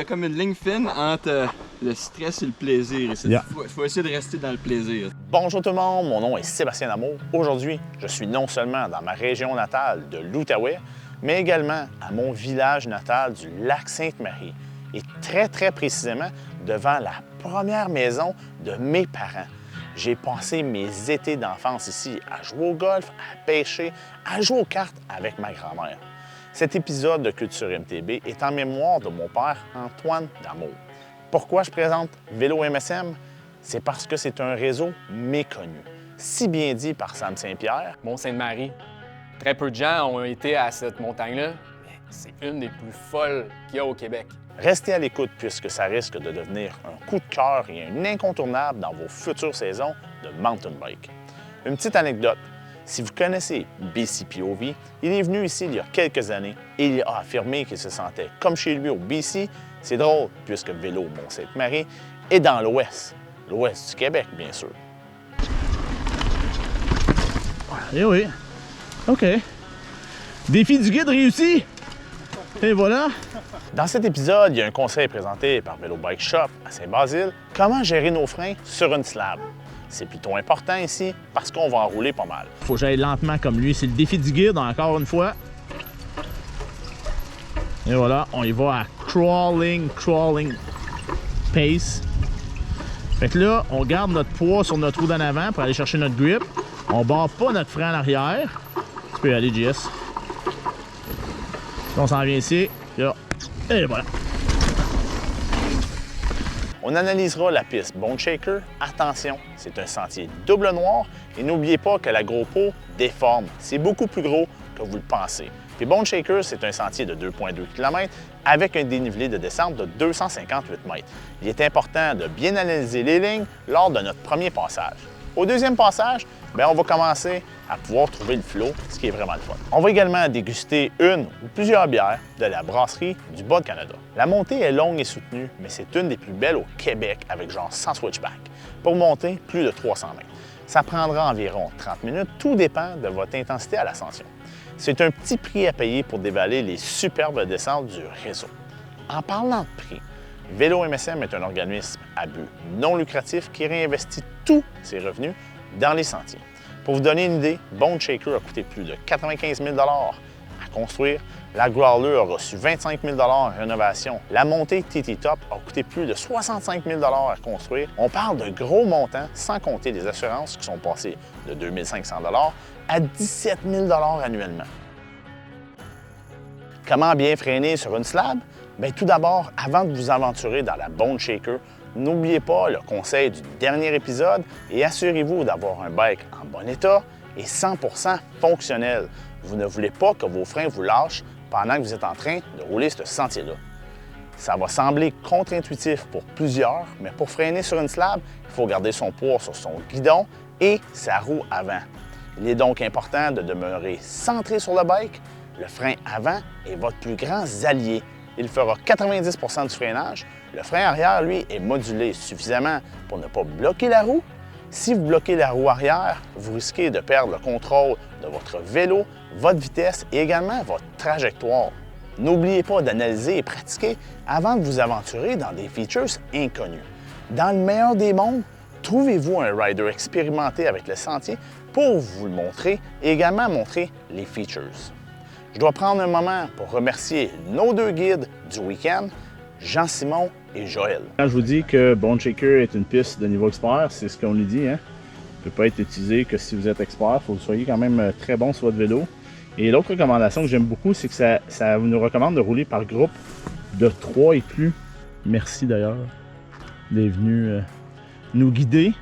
Il y a comme une ligne fine entre le stress et le plaisir. Il faut essayer de rester dans le plaisir. Bonjour tout le monde, mon nom est Sébastien Lamour. Aujourd'hui, je suis non seulement dans ma région natale de l'Outaouais, mais également à mon village natal du Lac-Sainte-Marie. Et très précisément devant la première maison de mes parents. J'ai passé mes étés d'enfance ici à jouer au golf, à pêcher, à jouer aux cartes avec ma grand-mère. Cet épisode de Culture MTB est en mémoire de mon père Antoine Damour. Pourquoi je présente Vélo MSM? C'est parce que c'est un réseau méconnu, si bien dit par Sam Saint-Pierre. Mont-Sainte-Marie. Très peu de gens ont été à cette montagne-là, mais c'est une des plus folles qu'il y a au Québec. Restez à l'écoute puisque ça risque de devenir un coup de cœur et un incontournable dans vos futures saisons de mountain bike. Une petite anecdote. Si vous connaissez BCPOV, il est venu ici il y a quelques années et il a affirmé qu'il se sentait comme chez lui au BC. C'est drôle puisque Vélo Mont-Sainte-Marie est dans l'ouest du Québec, bien sûr. Eh oui. OK. Défi du guide réussi. Et voilà. Dans cet épisode, il y a un conseil présenté par Vélo Bike Shop à Saint-Basile. Comment gérer nos freins sur une slab? C'est plutôt important ici parce qu'on va enrouler pas mal. Faut que j'aille lentement comme lui. C'est le défi du guide, encore une fois. Et voilà, on y va à crawling pace. Fait que là, on garde notre poids sur notre roue d'en avant pour aller chercher notre grip. On barre pas notre frein à l'arrière. Tu peux y aller, JS. On s'en vient ici. Là. Et voilà. On analysera la piste Bone Shaker. Attention, c'est un sentier double noir et n'oubliez pas que la GoPro déforme. C'est beaucoup plus gros que vous le pensez. Puis Bone Shaker, c'est un sentier de 2,2 km avec un dénivelé de descente de 258 mètres. Il est important de bien analyser les lignes lors de notre premier passage. Au deuxième passage, on va commencer à pouvoir trouver le flot, ce qui est vraiment le fun. On va également déguster une ou plusieurs bières de la brasserie du Bas-de-Canada. La montée est longue et soutenue, mais c'est une des plus belles au Québec avec genre 100 switchback. Pour monter, plus de 300 mètres. Ça prendra environ 30 minutes, tout dépend de votre intensité à l'ascension. C'est un petit prix à payer pour dévaler les superbes descentes du réseau. En parlant de prix, Vélo MSM est un organisme à but non lucratif qui réinvestit tous ses revenus dans les sentiers. Pour vous donner une idée, Bone Shaker a coûté plus de 95 000 à construire. La Growler a reçu 25 000 en rénovation. La montée TT Top a coûté plus de 65 000 à construire. On parle de gros montants, sans compter les assurances qui sont passées de 2 500 à 17 000 annuellement. Comment bien freiner sur une slab? Tout d'abord, avant de vous aventurer dans la Bone Shaker, n'oubliez pas le conseil du dernier épisode et assurez-vous d'avoir un bike en bon état et 100% fonctionnel. Vous ne voulez pas que vos freins vous lâchent pendant que vous êtes en train de rouler ce sentier-là. Ça va sembler contre-intuitif pour plusieurs, mais pour freiner sur une slab, il faut garder son poids sur son guidon et sa roue avant. Il est donc important de demeurer centré sur le bike. Le frein avant est votre plus grand allié. Il fera 90 % du freinage. Le frein arrière, lui, est modulé suffisamment pour ne pas bloquer la roue. Si vous bloquez la roue arrière, vous risquez de perdre le contrôle de votre vélo, votre vitesse et également votre trajectoire. N'oubliez pas d'analyser et pratiquer avant de vous aventurer dans des features inconnus. Dans le meilleur des mondes, trouvez-vous un rider expérimenté avec le sentier pour vous le montrer et également montrer les features. Je dois prendre un moment pour remercier nos deux guides du week-end, Jean-Simon et Joël. Quand je vous dis que Bone Shaker est une piste de niveau expert, c'est ce qu'on lui dit. Hein? Il ne peut pas être utilisé que si vous êtes expert. Il faut que vous soyez quand même très bon sur votre vélo. Et l'autre recommandation que j'aime beaucoup, c'est que ça nous recommande de rouler par groupe de 3 et plus. Merci d'ailleurs d'être venu nous guider.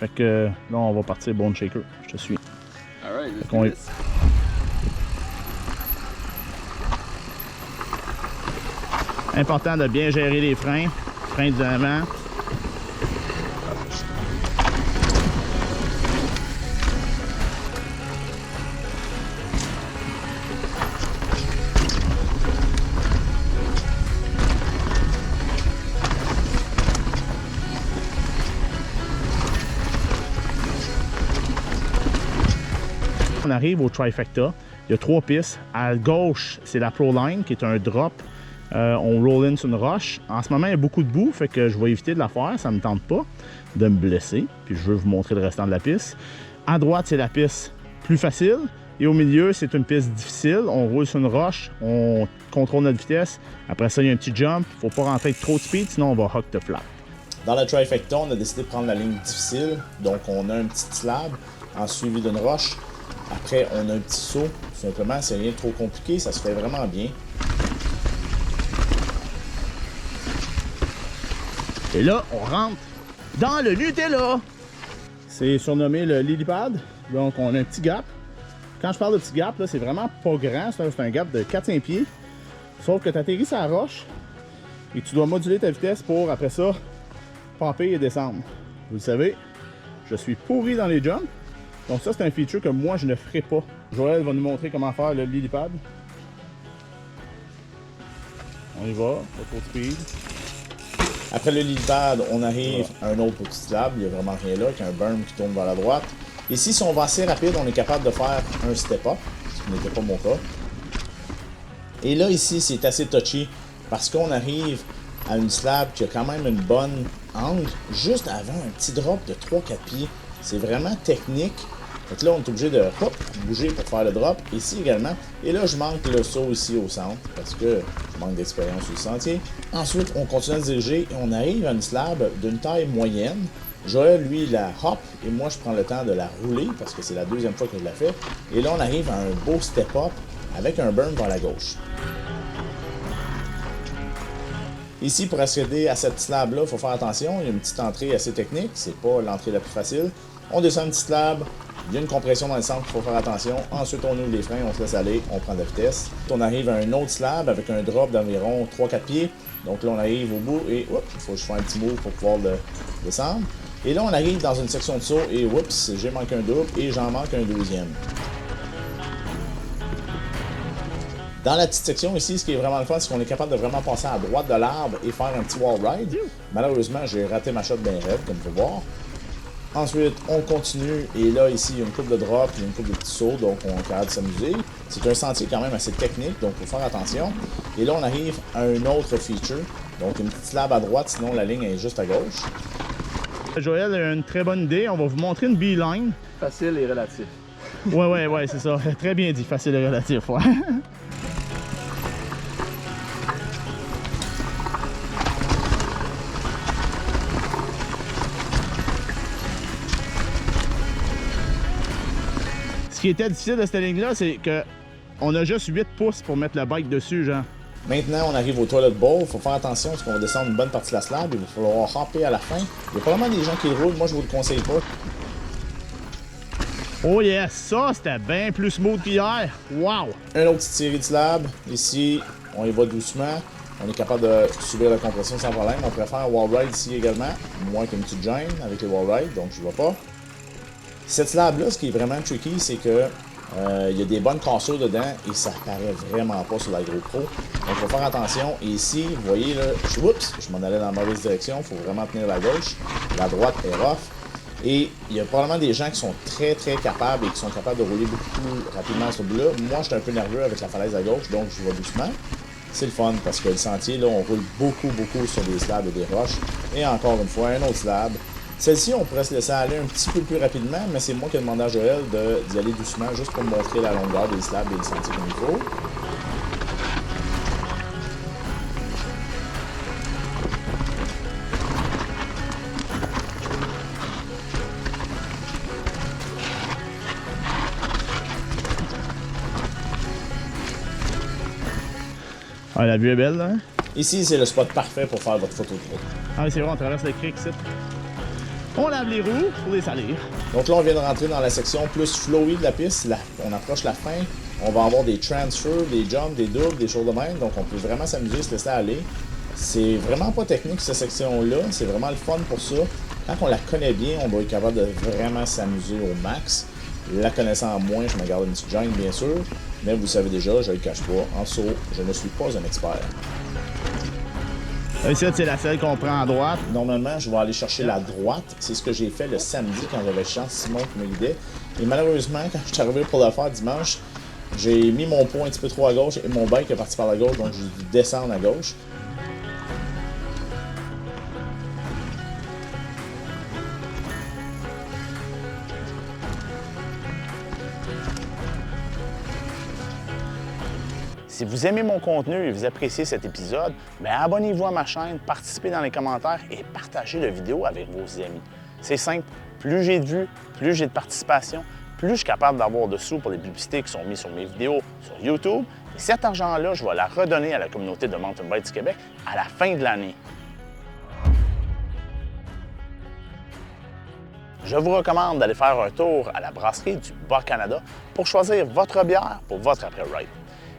Fait que là, on va partir Bone Shaker. Je te suis. All right, let's do this. Important de bien gérer les freins du avant. On arrive au trifecta. Il y a 3 pistes. À gauche, c'est la Proline qui est un drop on roll in sur une roche. En ce moment, il y a beaucoup de boue, fait que je vais éviter de la faire, ça me tente pas de me blesser. Puis je veux vous montrer le restant de la piste. À droite, c'est la piste plus facile. Et au milieu, c'est une piste difficile. On roule sur une roche, on contrôle notre vitesse. Après ça, il y a un petit jump. Il ne faut pas rentrer avec trop de speed, sinon on va hook the flat. Dans le trifecta, on a décidé de prendre la ligne difficile. Donc, on a un petit slab en suivi d'une roche. Après, on a un petit saut. Tout simplement, c'est rien de trop compliqué. Ça se fait vraiment bien. Et là, on rentre dans le Nutella. C'est surnommé le lily pad. Donc, on a un petit gap. Quand je parle de petit gap, c'est vraiment pas grand. C'est un gap de 4-5 pieds. Sauf que tu atterris sur la roche et tu dois moduler ta vitesse pour, après ça, pomper et descendre. Vous le savez, je suis pourri dans les jumps. Donc ça, c'est un feature que moi, je ne ferai pas. Joël va nous montrer comment faire le lily pad. On y va, pas trop de speed. Après le lily pad, on arrive à un autre petit slab. Il n'y a vraiment rien là, qui a un berm qui tourne vers la droite. Ici, si on va assez rapide, on est capable de faire un step-up, ce qui n'était pas mon cas. Et là, ici, c'est assez touchy parce qu'on arrive à une slab qui a quand même une bonne angle, juste avant un petit drop de 3-4 pieds. C'est vraiment technique. Donc là, on est obligé de bouger pour faire le drop. Ici également. Et là, je manque le saut ici au centre parce que je manque d'expérience sur le sentier. Ensuite, on continue à se diriger et on arrive à une slab d'une taille moyenne. Joël, lui, la hop et moi, je prends le temps de la rouler parce que c'est la deuxième fois que je la fais. Et là, on arrive à un beau step-up avec un burn vers la gauche. Ici, pour accéder à cette slab-là, il faut faire attention. Il y a une petite entrée assez technique. C'est pas l'entrée la plus facile. On descend une petite slab. Il y a une compression dans le centre, il faut faire attention. Ensuite, on ouvre les freins, on se laisse aller, on prend de la vitesse. On arrive à un autre slab avec un drop d'environ 3-4 pieds. Donc là, on arrive au bout et il faut que je fasse un petit move pour pouvoir le descendre. Et là, on arrive dans une section de saut et oups, j'ai manqué un double et j'en manque un deuxième. Dans la petite section ici, ce qui est vraiment le fun, c'est qu'on est capable de vraiment passer à droite de l'arbre et faire un petit wall ride. Malheureusement, j'ai raté ma shot bien raide, comme vous pouvez voir. Ensuite, on continue et là, ici, il y a une coupe de drop, il y a une coupe de petits sauts, donc on est capable de s'amuser. C'est un sentier quand même assez technique, donc il faut faire attention. Et là, on arrive à un autre feature, donc une petite slab à droite, sinon la ligne est juste à gauche. Joël a une très bonne idée, on va vous montrer une beeline. Facile et relatif. Ouais, c'est ça. Très bien dit, facile et relatif, ouais. Ce qui était difficile de cette ligne-là, c'est que on a juste 8 pouces pour mettre le bike dessus, genre. Maintenant, on arrive au toilet bowl. Il faut faire attention parce qu'on va descendre une bonne partie de la slab. Il va falloir hopper à la fin. Il y a probablement des gens qui le roulent. Moi, je vous le conseille pas. Oh yes, ça, c'était bien plus smooth qu'hier. Wow! Un autre petite série de slab. Ici, on y va doucement. On est capable de subir la compression sans problème. On préfère un wall ride ici également. Moins qu'une petite gêne avec les wall rides, donc je ne vais pas. Cette slab-là, ce qui est vraiment tricky, c'est que il y a des bonnes cassures dedans et ça paraît vraiment pas sur la GoPro. Donc il faut faire attention. Et ici, vous voyez là, je m'en allais dans la mauvaise direction. Il faut vraiment tenir la gauche. La droite est rough. Et il y a probablement des gens qui sont très capables et qui sont capables de rouler beaucoup plus rapidement sur le bout-là. Moi, je suis un peu nerveux avec la falaise à gauche, donc je vais doucement. C'est le fun parce que le sentier, là, on roule beaucoup sur des slabs et des roches. Et encore une fois, un autre slab. Celle-ci, on pourrait se laisser aller un petit peu plus rapidement, mais c'est moi qui ai demandé à Joël d'y aller doucement, juste pour me montrer la longueur des slabs et des sentiers comme il faut. Ah, la vue est belle, là. Ici, c'est le spot parfait pour faire votre photo de route. Ah oui, c'est vrai, on traverse le creek, ici. On lave les roues pour les salir. Donc là, on vient de rentrer dans la section plus flowy de la piste. Là, on approche la fin. On va avoir des transfers, des jumps, des doubles, des choses de même. Donc on peut vraiment s'amuser, se laisser aller. C'est vraiment pas technique, cette section-là. C'est vraiment le fun pour ça. Quand on la connaît bien, on va être capable de vraiment s'amuser au max. La connaissant moins, je me garde une petite gêne, bien sûr. Mais vous le savez déjà, je ne le cache pas. En saut, je ne suis pas un expert. Ici, c'est la selle qu'on prend à droite. Normalement, je vais aller chercher la droite. C'est ce que j'ai fait le samedi quand j'avais chance Simon qui me guidait. Et malheureusement, quand je suis arrivé pour le faire dimanche, J'ai mis mon pot un petit peu trop à gauche et mon bike est parti par la gauche, donc j'ai dû descendre à gauche. Si vous aimez mon contenu et vous appréciez cet épisode, bien abonnez-vous à ma chaîne, participez dans les commentaires et partagez la vidéo avec vos amis. C'est simple, plus j'ai de vues, plus j'ai de participation, plus je suis capable d'avoir de sous pour les publicités qui sont mises sur mes vidéos sur YouTube. Et cet argent-là, je vais la redonner à la communauté de Mountain Bike du Québec à la fin de l'année. Je vous recommande d'aller faire un tour à la brasserie du Bas-Canada pour choisir votre bière pour votre après-ride.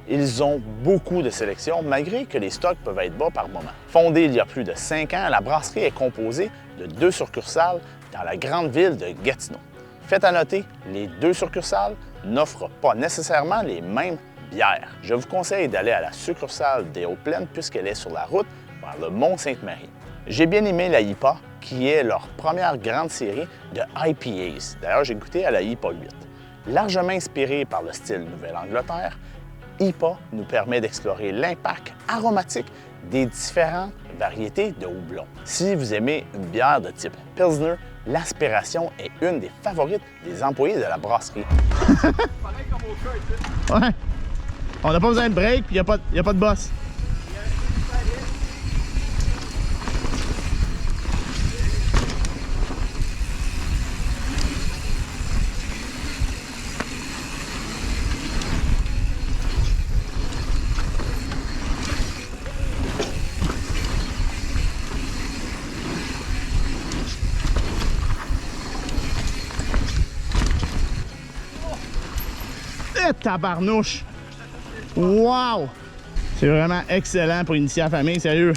Ils ont beaucoup de sélections, malgré que les stocks peuvent être bas par moment. Fondée il y a plus de 5 ans, la brasserie est composée de 2 succursales dans la grande ville de Gatineau. Faites à noter, les 2 succursales n'offrent pas nécessairement les mêmes bières. Je vous conseille d'aller à la succursale des Hauts-Plaines puisqu'elle est sur la route vers le Mont-Sainte-Marie. J'ai bien aimé la IPA, qui est leur première grande série de IPAs. D'ailleurs, j'ai goûté à la IPA 8. Largement inspirée par le style Nouvelle-Angleterre, IPA nous permet d'explorer l'impact aromatique des différentes variétés de houblon. Si vous aimez une bière de type Pilsner, l'aspiration est une des favorites des employés de la brasserie. Pareil comme au kart, Ouais. On n'a pas besoin de break, puis il n'y a pas de boss. Tabarnouche! Wow! C'est vraiment excellent pour initier la famille, sérieux.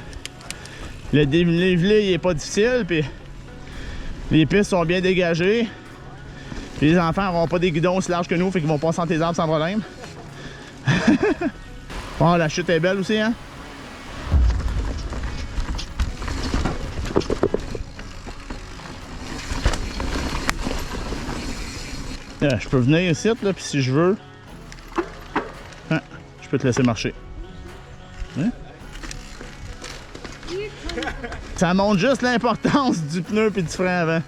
Le dénivelé il est pas difficile, puis les pistes sont bien dégagées. Puis les enfants n'auront pas des guidons aussi larges que nous, fait qu'ils vont passer entre les arbres sans problème. Oh, la chute est belle aussi, hein? Je peux venir ici, là, puis si je veux, je peux te laisser marcher. Hein? Ça montre juste l'importance du pneu et du frein avant.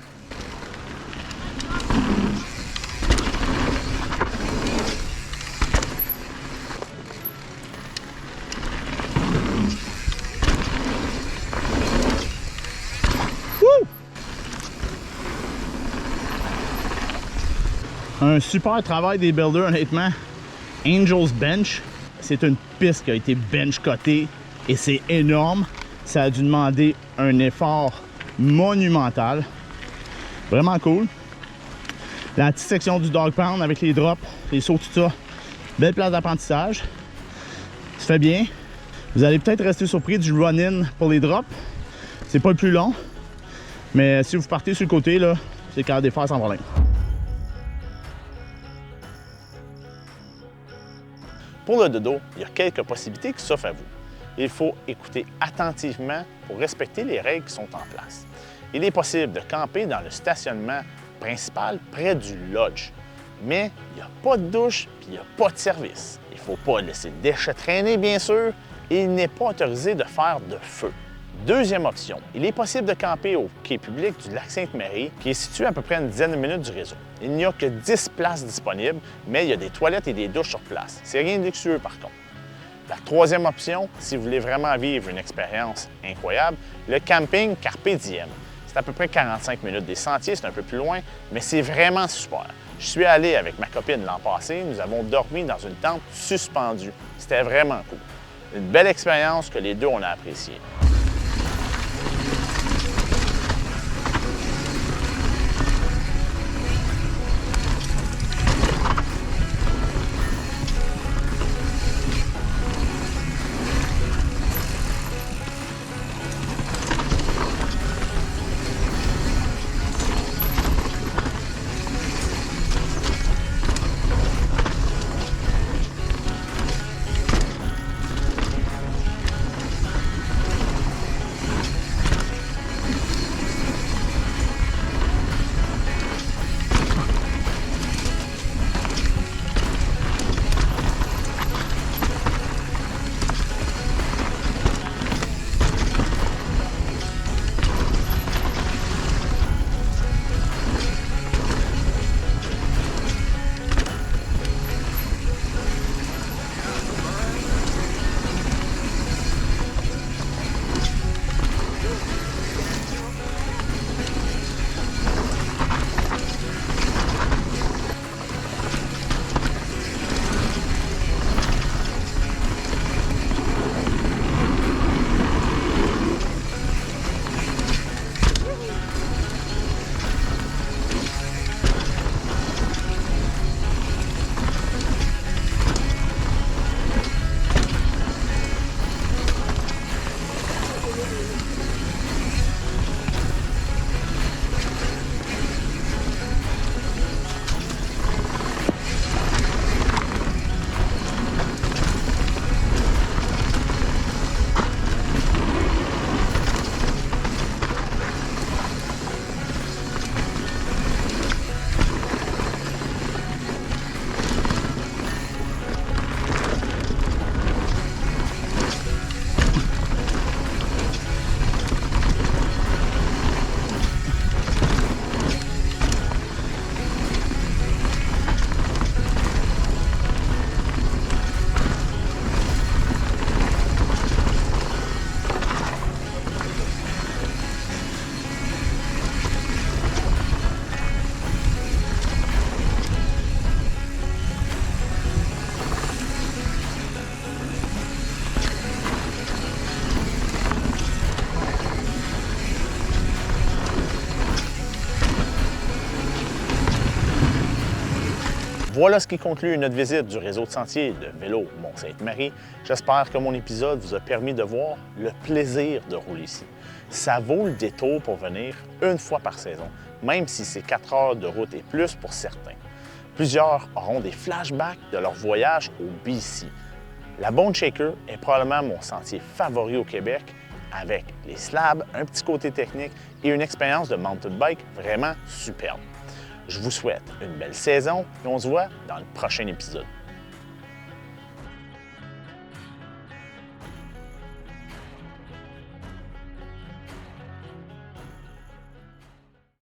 Un super travail des builders, honnêtement. Angels Bench, c'est une piste qui a été bench-cotée et c'est énorme. Ça a dû demander un effort monumental. Vraiment cool. La petite section du dog pound avec les drops, les sauts, tout ça. Belle place d'apprentissage. Ça fait bien. Vous allez peut-être rester surpris du run-in pour les drops. C'est pas le plus long. Mais si vous partez sur le côté, là, c'est capable de les faire sans problème. Pour le dodo, il y a quelques possibilités qui s'offrent à vous. Il faut écouter attentivement pour respecter les règles qui sont en place. Il est possible de camper dans le stationnement principal près du lodge, mais il n'y a pas de douche et il n'y a pas de service. Il ne faut pas laisser de déchets traîner, bien sûr, et il n'est pas autorisé de faire de feu. Deuxième option, il est possible de camper au quai public du lac Sainte-Marie, qui est situé à peu près une dizaine de minutes du réseau. Il n'y a que 10 places disponibles, mais il y a des toilettes et des douches sur place. C'est rien de luxueux par contre. La troisième option, si vous voulez vraiment vivre une expérience incroyable, le camping Carpe Diem. C'est à peu près 45 minutes des sentiers, c'est un peu plus loin, mais c'est vraiment super. Je suis allé avec ma copine l'an passé, nous avons dormi dans une tente suspendue. C'était vraiment cool. Une belle expérience que les deux on a appréciée. Voilà ce qui conclut notre visite du réseau de sentiers de vélo Mont-Sainte-Marie. J'espère que mon épisode vous a permis de voir le plaisir de rouler ici. Ça vaut le détour pour venir une fois par saison, même si c'est 4 heures de route et plus pour certains. Plusieurs auront des flashbacks de leur voyage au BC. La Bone Shaker est probablement mon sentier favori au Québec, avec les slabs, un petit côté technique et une expérience de mountain bike vraiment superbe. Je vous souhaite une belle saison et on se voit dans le prochain épisode.